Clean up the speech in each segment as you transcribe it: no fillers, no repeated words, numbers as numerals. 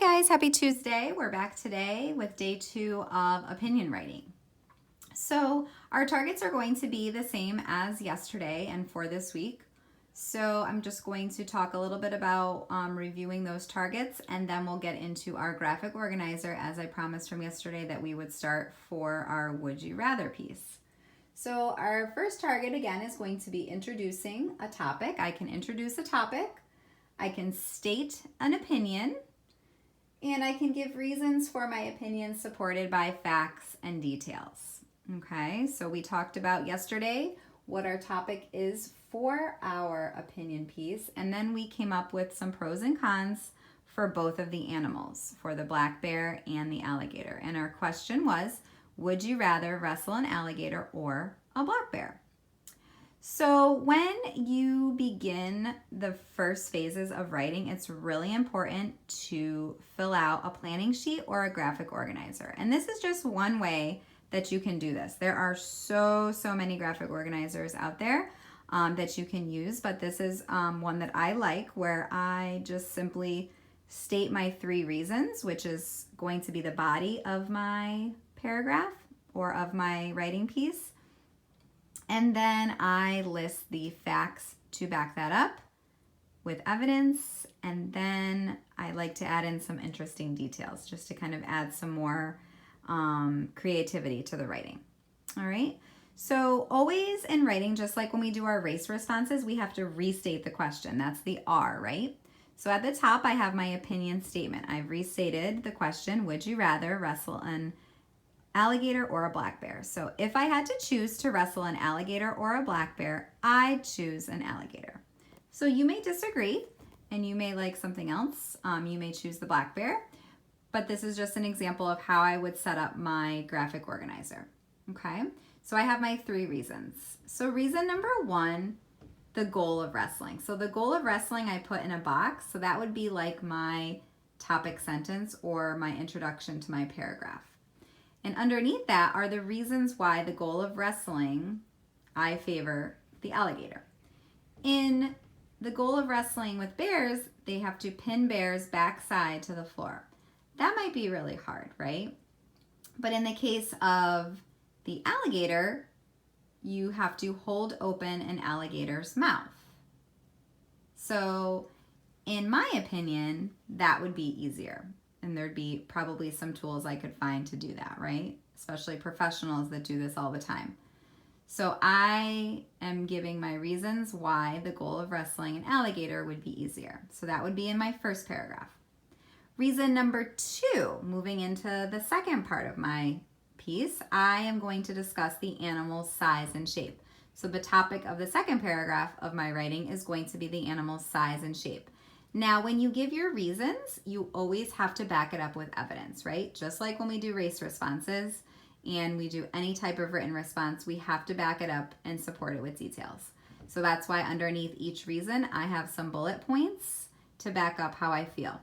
guys, happy Tuesday. We're back today with day 2 of opinion writing. So our targets are going to be the same as yesterday and for this week. So I'm just going to talk a little bit about reviewing those targets, and then we'll get into our graphic organizer as I promised from yesterday that we would start for our would you rather piece. So our first target again is going to be introducing a topic. I can introduce a topic, I can state an opinion, and I can give reasons for my opinion supported by facts and details. Okay, so we talked about yesterday what our topic is for our opinion piece, and then we came up with some pros and cons for both of the animals, for the black bear and the alligator. And our question was, would you rather wrestle an alligator or a black bear? So when you begin the first phases of writing, it's really important to fill out a planning sheet or a graphic organizer. And this is just one way that you can do this. There are so many graphic organizers out there that you can use, but this is one that I like, where I just simply state my 3 reasons, which is going to be the body of my paragraph or of my writing piece. And then I list the facts to back that up with evidence. And then I like to add in some interesting details just to kind of add some more creativity to the writing. All right. So always in writing, just like when we do our race responses, we have to restate the question. That's the R, right? So at the top, I have my opinion statement. I've restated the question, would you rather wrestle an alligator or a black bear? So if I had to choose to wrestle an alligator or a black bear, I'd choose an alligator. So you may disagree and you may like something else. You may choose the black bear, but this is just an example of how I would set up my graphic organizer. Okay, so I have my 3 reasons. So reason number 1, the goal of wrestling. So the goal of wrestling I put in a box, so that would be like my topic sentence or my introduction to my paragraph. And underneath that are the reasons why the goal of wrestling, I favor the alligator. In the goal of wrestling with bears, they have to pin bears backside to the floor. That might be really hard, right? But in the case of the alligator, you have to hold open an alligator's mouth. So in my opinion, that would be easier. And there'd be probably some tools I could find to do that, right? Especially professionals that do this all the time. So I am giving my reasons why the goal of wrestling an alligator would be easier. So that would be in my first paragraph. Reason number 2, moving into the second part of my piece, I am going to discuss the animal's size and shape. So the topic of the second paragraph of my writing is going to be the animal's size and shape. Now, when you give your reasons, you always have to back it up with evidence, right? Just like when we do race responses and we do any type of written response, we have to back it up and support it with details. So that's why underneath each reason, I have some bullet points to back up how I feel.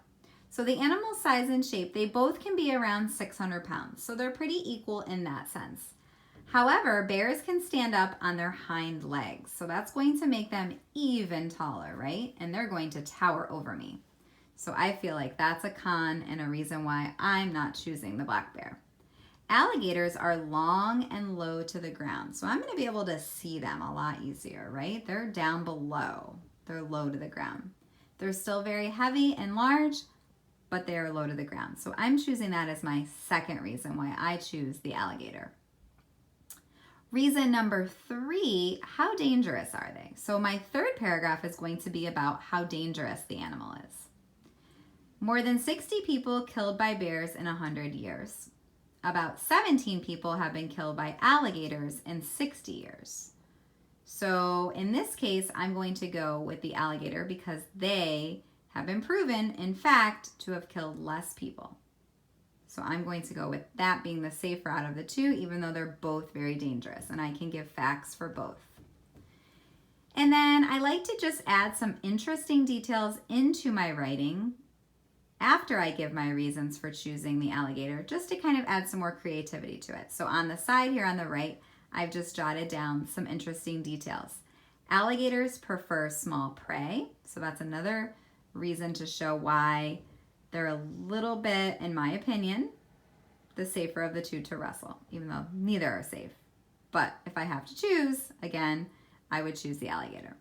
So the animal size and shape, they both can be around 600 pounds. So they're pretty equal in that sense. However, bears can stand up on their hind legs. So that's going to make them even taller, right? And they're going to tower over me. So I feel like that's a con and a reason why I'm not choosing the black bear. Alligators are long and low to the ground. So I'm going to be able to see them a lot easier, right? They're down below. They're low to the ground. They're still very heavy and large, but they are low to the ground. So I'm choosing that as my second reason why I choose the alligator. Reason number 3, how dangerous are they? So my third paragraph is going to be about how dangerous the animal is. More than 60 people killed by bears in 100 years. About 17 people have been killed by alligators in 60 years. So in this case, I'm going to go with the alligator because they have been proven, in fact, to have killed less people. So I'm going to go with that being the safer out of the 2, even though they're both very dangerous, and I can give facts for both. And then I like to just add some interesting details into my writing after I give my reasons for choosing the alligator, just to kind of add some more creativity to it. So on the side here on the right, I've just jotted down some interesting details. Alligators prefer small prey, so that's another reason to show why They're a little bit, in my opinion, the safer of the two to wrestle, even though neither are safe. But if I have to choose, again, I would choose the alligator.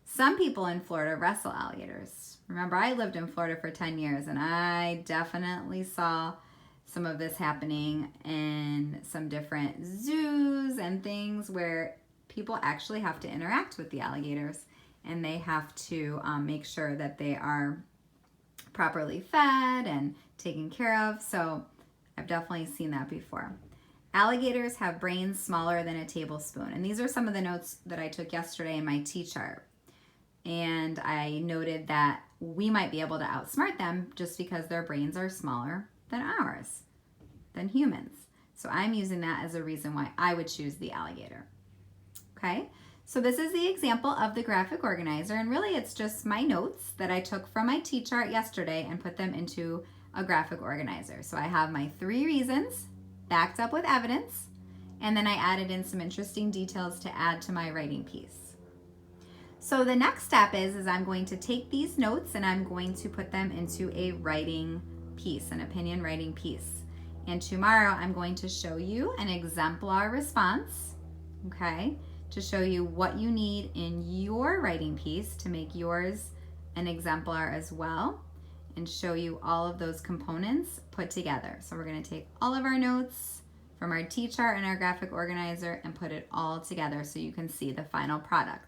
Some people in Florida wrestle alligators. Remember, I lived in Florida for 10 years, and I definitely saw some of this happening in some different zoos and things where people actually have to interact with the alligators, and they have to make sure that they are properly fed and taken care of. So I've definitely seen that before. Alligators have brains smaller than a tablespoon. And these are some of the notes that I took yesterday in my T-chart. And I noted that we might be able to outsmart them just because their brains are smaller than ours, than humans. So I'm using that as a reason why I would choose the alligator. Okay, so this is the example of the graphic organizer, and really it's just my notes that I took from my T-chart yesterday and put them into a graphic organizer. So I have my 3 reasons backed up with evidence, and then I added in some interesting details to add to my writing piece. So the next step is I'm going to take these notes and I'm going to put them into a writing piece, an opinion writing piece. And tomorrow I'm going to show you an exemplar response, okay, to show you what you need in your writing piece to make yours an exemplar as well, and show you all of those components put together. So we're going to take all of our notes from our T-chart and our graphic organizer and put it all together so you can see the final product.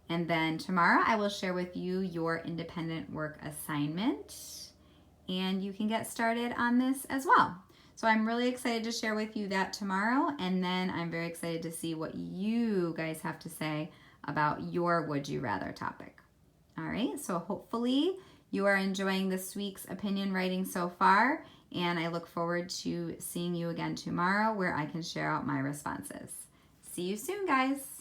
And then tomorrow I will share with you your independent work assignment, and you can get started on this as well. So I'm really excited to share with you that tomorrow, and then I'm very excited to see what you guys have to say about your would you rather topic. All right, so hopefully you are enjoying this week's opinion writing so far, and I look forward to seeing you again tomorrow where I can share out my responses. See you soon, guys.